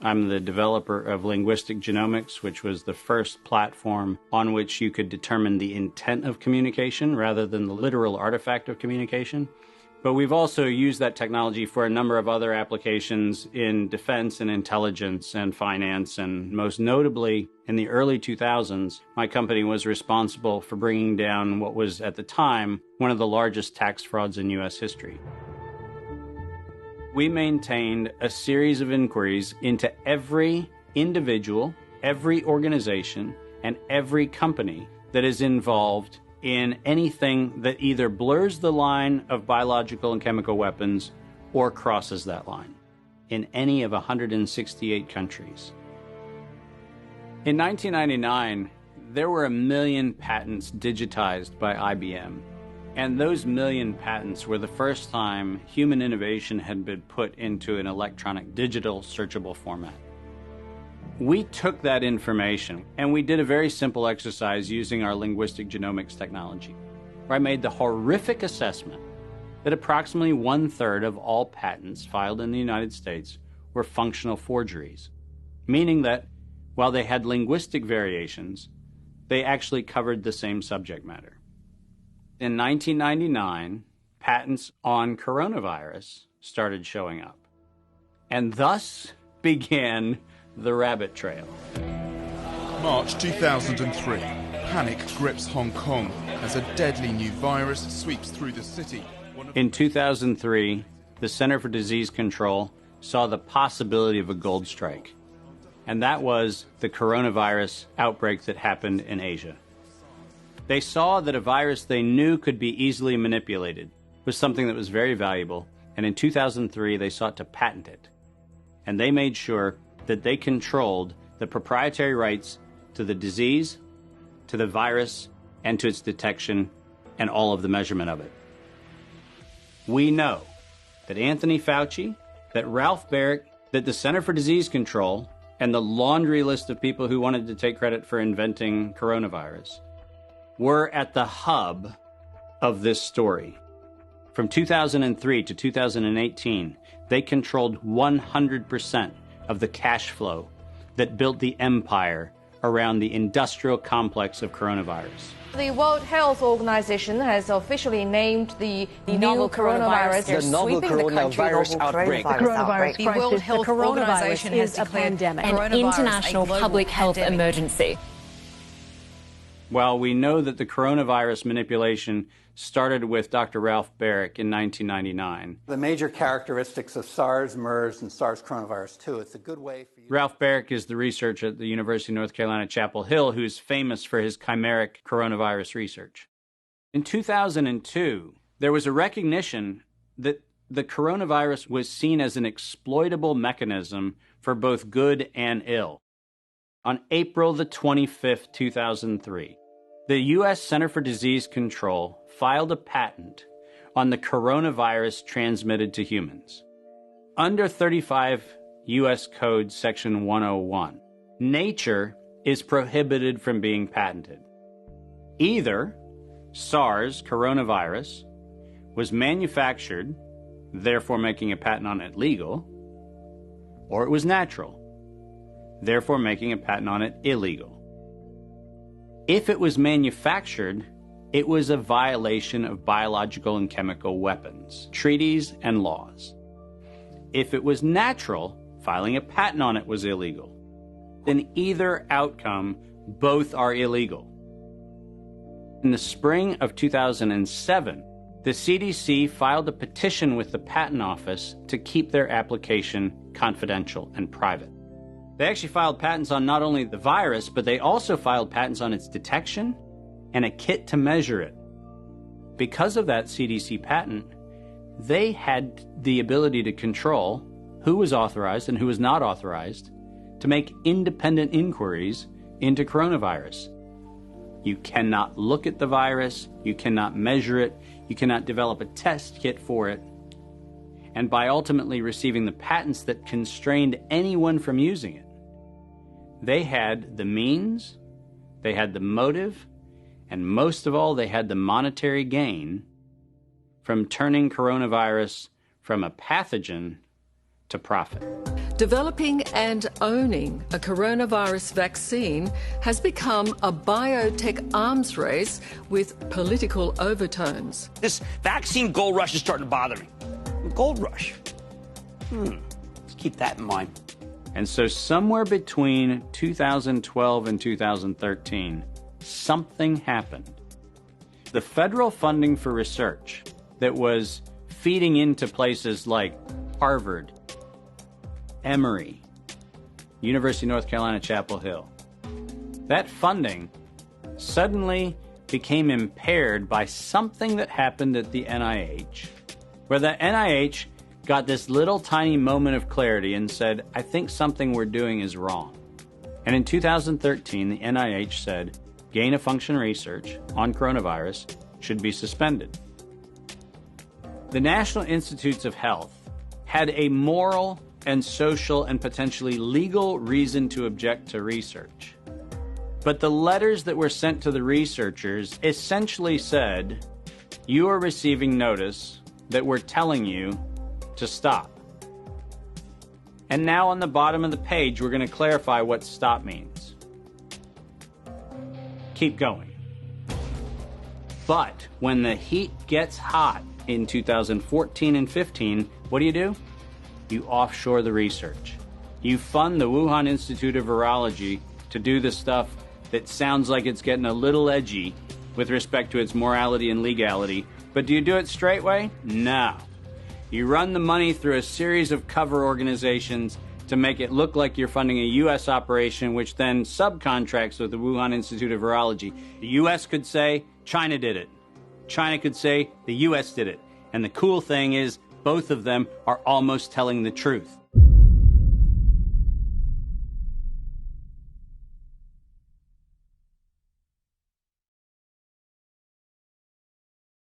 I'm the developer of Linguistic Genomics, which was the first platform on which you could determine the intent of communication rather than the literal artifact of communication. But we've also used that technology for a number of other applications in defense and intelligence and finance, and most notably, in the early 2000s, my company was responsible for bringing down what was, at the time, one of the largest tax frauds in U.S. history. We maintained a series of inquiries into every individual, every organization, and every company that is involved in anything that either blurs the line of biological and chemical weapons or crosses that line in any of 168 countries. In 1999, there were 1 million patents digitized by IBM, and those 1 million patents were the first time human innovation had been put into an electronic digital searchable format. We took that information and we did a very simple exercise using our linguistic genomics technology, where I made the horrific assessment that approximately 1/3 of all patents filed in the United States were functional forgeries, meaning that while they had linguistic variations, they actually covered the same subject matter. In 1999, patents on coronavirus started showing up, and thus began the rabbit trail. March 2003. Panic grips Hong Kong as a deadly new virus sweeps through the city. In 2003, the Center for Disease Control saw the possibility of a gold strike, and that was the coronavirus outbreak that happened in Asia. They saw that a virus they knew could be easily manipulated was something that was very valuable, and in 2003 they sought to patent it. And they made sure that they controlled the proprietary rights to the disease, to the virus, and to its detection, and all of the measurement of it. We know that Anthony Fauci, that Ralph Baric, that the Center for Disease Control, and the laundry list of people who wanted to take credit for inventing coronavirus were at the hub of this story. From 2003 to 2018, they controlled 100% of the cash flow that built the empire around the industrial complex of coronavirus. The World Health Organization has officially named the novel coronavirus the novel coronavirus outbreak. The coronavirus The World Health Organization has declared a pandemic, an international public health emergency. While we know that the coronavirus manipulation started with Dr. Ralph Baric in 1999. The major characteristics of SARS, MERS, and SARS coronavirus 2, it's a good way for you... Ralph Baric is the researcher at the University of North Carolina, Chapel Hill, who's famous for his chimeric coronavirus research. In 2002, there was a recognition that the coronavirus was seen as an exploitable mechanism for both good and ill. On April the 25th, 2003, the U.S. Center for Disease Control filed a patent on the coronavirus transmitted to humans. Under 35 U.S. Code Section 101, nature is prohibited from being patented. Either SARS coronavirus was manufactured, therefore making a patent on it legal, or it was natural, therefore making a patent on it illegal. If it was manufactured, it was a violation of biological and chemical weapons, treaties, and laws. If it was natural, filing a patent on it was illegal. In either outcome, both are illegal. In the spring of 2007, the CDC filed a petition with the Patent Office to keep their application confidential and private. They actually filed patents on not only the virus, but they also filed patents on its detection and a kit to measure it. Because of that CDC patent, they had the ability to control who was authorized and who was not authorized to make independent inquiries into coronavirus. You cannot look at the virus, you cannot measure it, you cannot develop a test kit for it. And by ultimately receiving the patents that constrained anyone from using it, they had the means, they had the motive, and most of all, they had the monetary gain from turning coronavirus from a pathogen to profit. Developing and owning a coronavirus vaccine has become a biotech arms race with political overtones. This vaccine gold rush is starting to bother me. Gold rush. Let's keep that in mind. And so somewhere between 2012 and 2013, something happened. The federal funding for research that was feeding into places like Harvard, Emory, University of North Carolina, Chapel Hill, that funding suddenly became impaired by something that happened at the NIH, where the NIH got this little tiny moment of clarity and said, I think something we're doing is wrong. And in 2013, the NIH said, gain-of-function research on coronavirus should be suspended. The National Institutes of Health had a moral and social and potentially legal reason to object to research. But the letters that were sent to the researchers essentially said, you are receiving notice that we're telling you to stop. And now on the bottom of the page, we're going to clarify what stop means. Keep going. But when the heat gets hot in 2014 and 15, what do? You offshore the research. You fund the Wuhan Institute of Virology to do the stuff that sounds like it's getting a little edgy with respect to its morality and legality. But do you do it straight way? No. You run the money through a series of cover organizations to make it look like you're funding a U.S. operation, which then subcontracts with the Wuhan Institute of Virology. The U.S. could say, China did it. China could say, the U.S. did it. And the cool thing is, both of them are almost telling the truth.